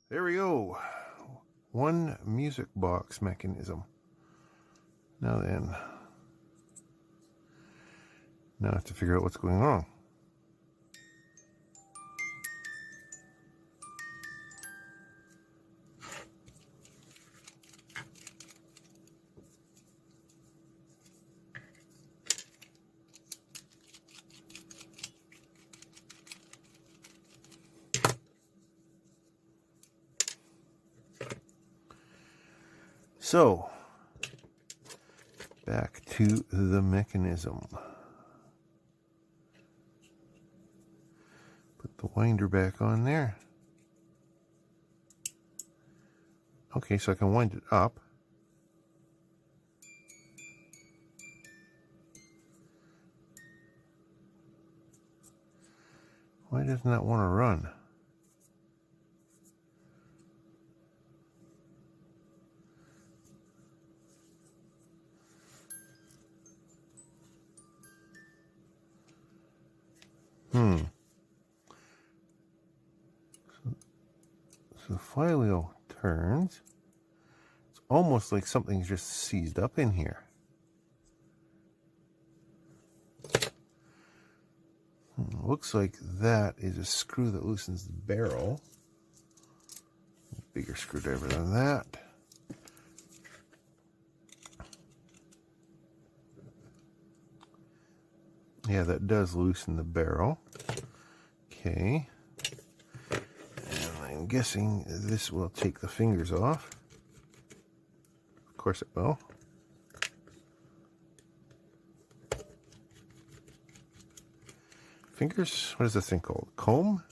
There we go. One music box mechanism. Now then. Now I have to figure out what's going wrong. So, back to the mechanism. Put the winder back on there. Okay, so I can wind it up. Why doesn't that want to run? So the flywheel turns. It's almost like something's just seized up in here. Looks like that is a screw that loosens the barrel. Bigger screwdriver than that. Yeah, that does loosen the barrel. Okay. And I'm guessing this will take the fingers off. Of course it will. Fingers? What is this thing called? Comb?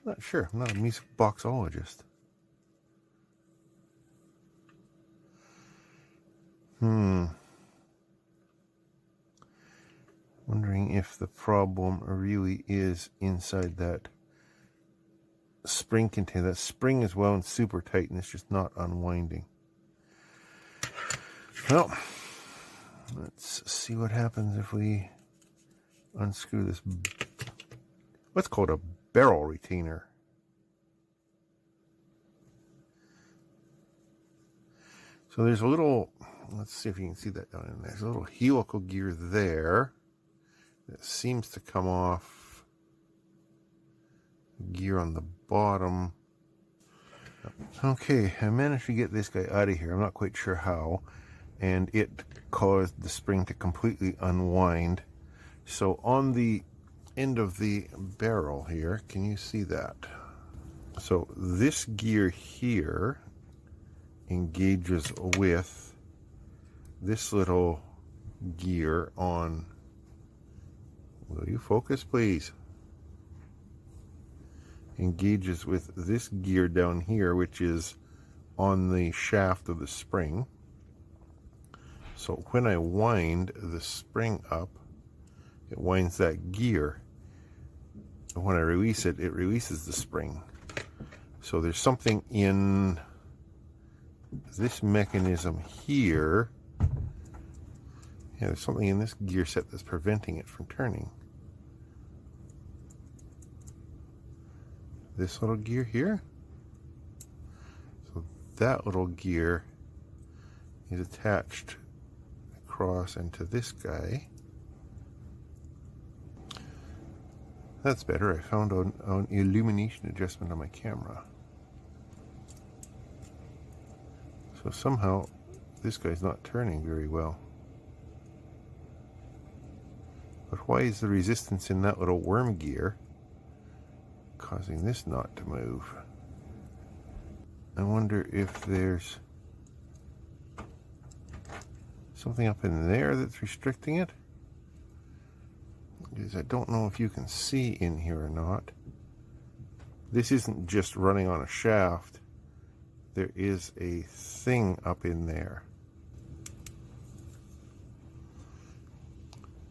Not sure. I'm not a music boxologist. Wondering if the problem really is inside that spring container. That spring is wound super tight and it's just not unwinding. Well, let's see what happens if we unscrew this, what's called a barrel retainer. So there's a little, let's see if you can see that down in there. There's a little helical gear there that seems to come off gear on the bottom. Okay, I managed to get this guy out of here. I'm not quite sure how, and it caused the spring to completely unwind. So on the end of the barrel here, can you see that? So this gear here engages with this little gear on, will you focus please? Engages with this gear down here, which is on the shaft of the spring. So when I wind the spring up, it winds that gear. And when I release it, it releases the spring. So there's something in this mechanism here. Yeah, there's something in this gear set that's preventing it from turning. This little gear here. So that little gear is attached across into this guy. That's better. I found an illumination adjustment on my camera. So somehow this guy's not turning very well. But why is the resistance in that little worm gear causing this not to move? I wonder if there's something up in there that's restricting it. Because I don't know if you can see in here or not. This isn't just running on a shaft. There is a thing up in there.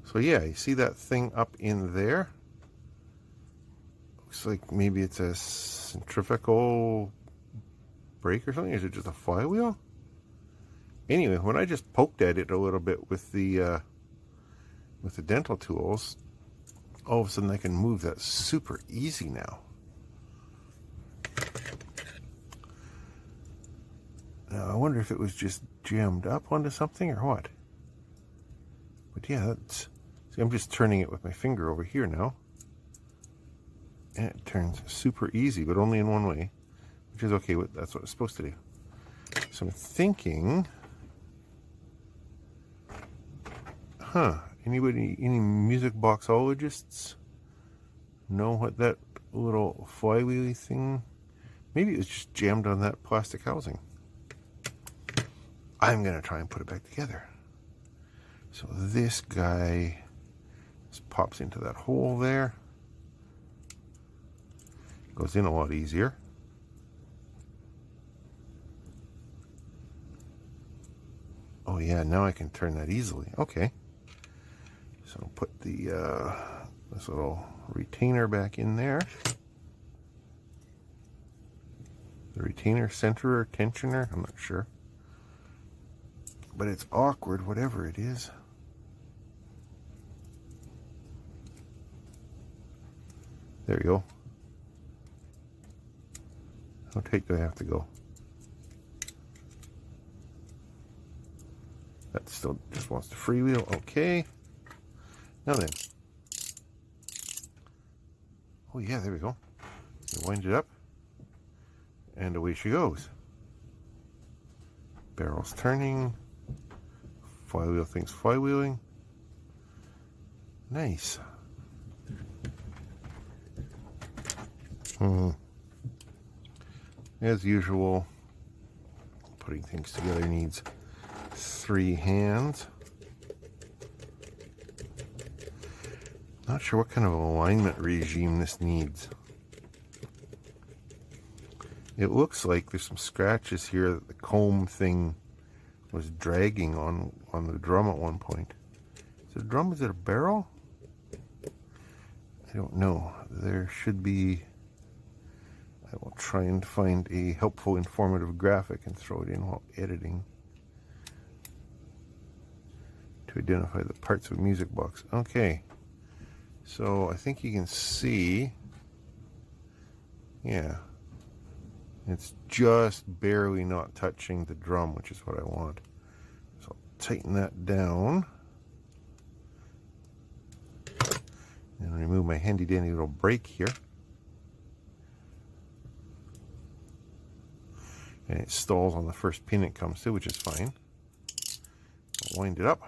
So yeah, you see that thing up in there? Looks like maybe it's a centrifugal brake or something. Is it just a flywheel? Anyway, when I just poked at it a little bit with the dental tools, all of a sudden I can move that super easy now. Now, I wonder if it was just jammed up onto something or what. But yeah, that's... See, I'm just turning it with my finger over here now. And it turns super easy, but only in one way. Which is okay, that's what it's supposed to do. So I'm thinking... Anybody, any music boxologists know what that little flywheely thing... Maybe it was just jammed on that plastic housing. I'm going to try and put it back together. So this guy just pops into that hole there. Goes in a lot easier. Oh yeah, now I can turn that easily. Okay. So I'll put the this little retainer back in there. The retainer, centerer, tensioner, I'm not sure. But it's awkward, whatever it is. There you go. How tight do I have to go? That still just wants to freewheel. Okay. Now then. Oh yeah, there we go. You wind it up. And away she goes. Barrel's turning. Flywheel thing's flywheeling. Nice. As usual, putting things together needs 3 hands. Not sure what kind of alignment regime this needs. It looks like there's some scratches here that the comb thing was dragging on the drum at one point. Is it a drum? Is it a barrel? I don't know. There should be... I will try and find a helpful, informative graphic and throw it in while editing to identify the parts of a music box. Okay. So I think you can see... Yeah. It's just barely not touching the drum, which is what I want. So I'll tighten that down. And remove my handy dandy little brake here. And it stalls on the first pin it comes to, which is fine. I'll wind it up.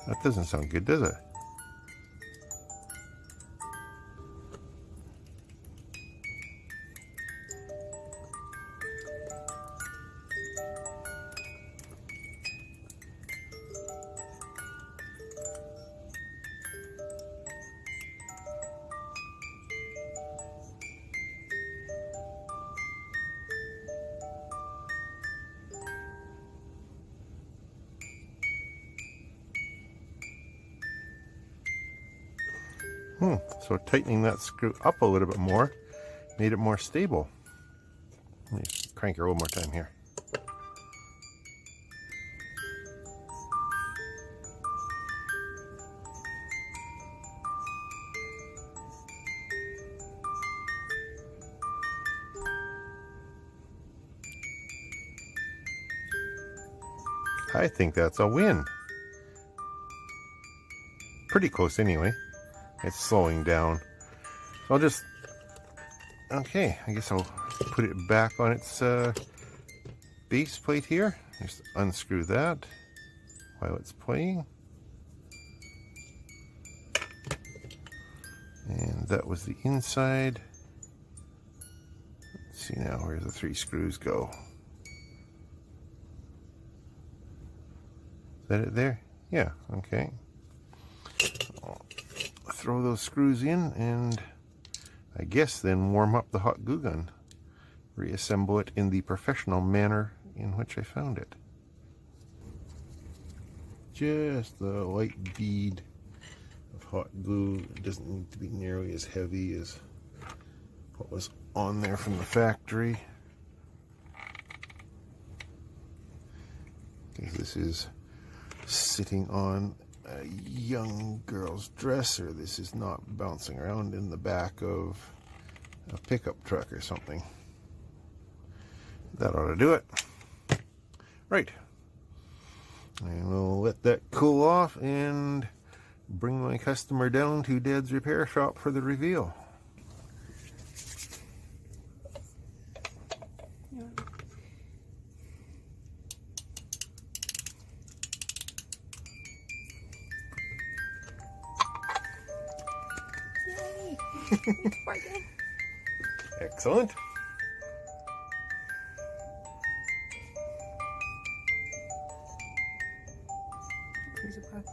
That doesn't sound good, does it? So tightening that screw up a little bit more made it more stable. Let me crank her one more time here. I think that's a win. Pretty close anyway. It's slowing down. So I'll just... Okay, I guess I'll put it back on its base plate here. Just unscrew that while it's playing. And that was the inside. Let's see now, where the 3 screws go. Is that it there? Yeah, okay. I'll throw those screws in and I guess then warm up the hot glue gun. reassemble it in the professional manner in which I found it. Just the light bead of hot glue. It doesn't need to be nearly as heavy as what was on there from the factory. Because this is sitting on a young girl's dresser. This is not bouncing around in the back of a pickup truck or something. That ought to do it. Right. And we'll let that cool off and bring my customer down to Dad's repair shop for the reveal. Yay! It's working. Excellent. There's a crack.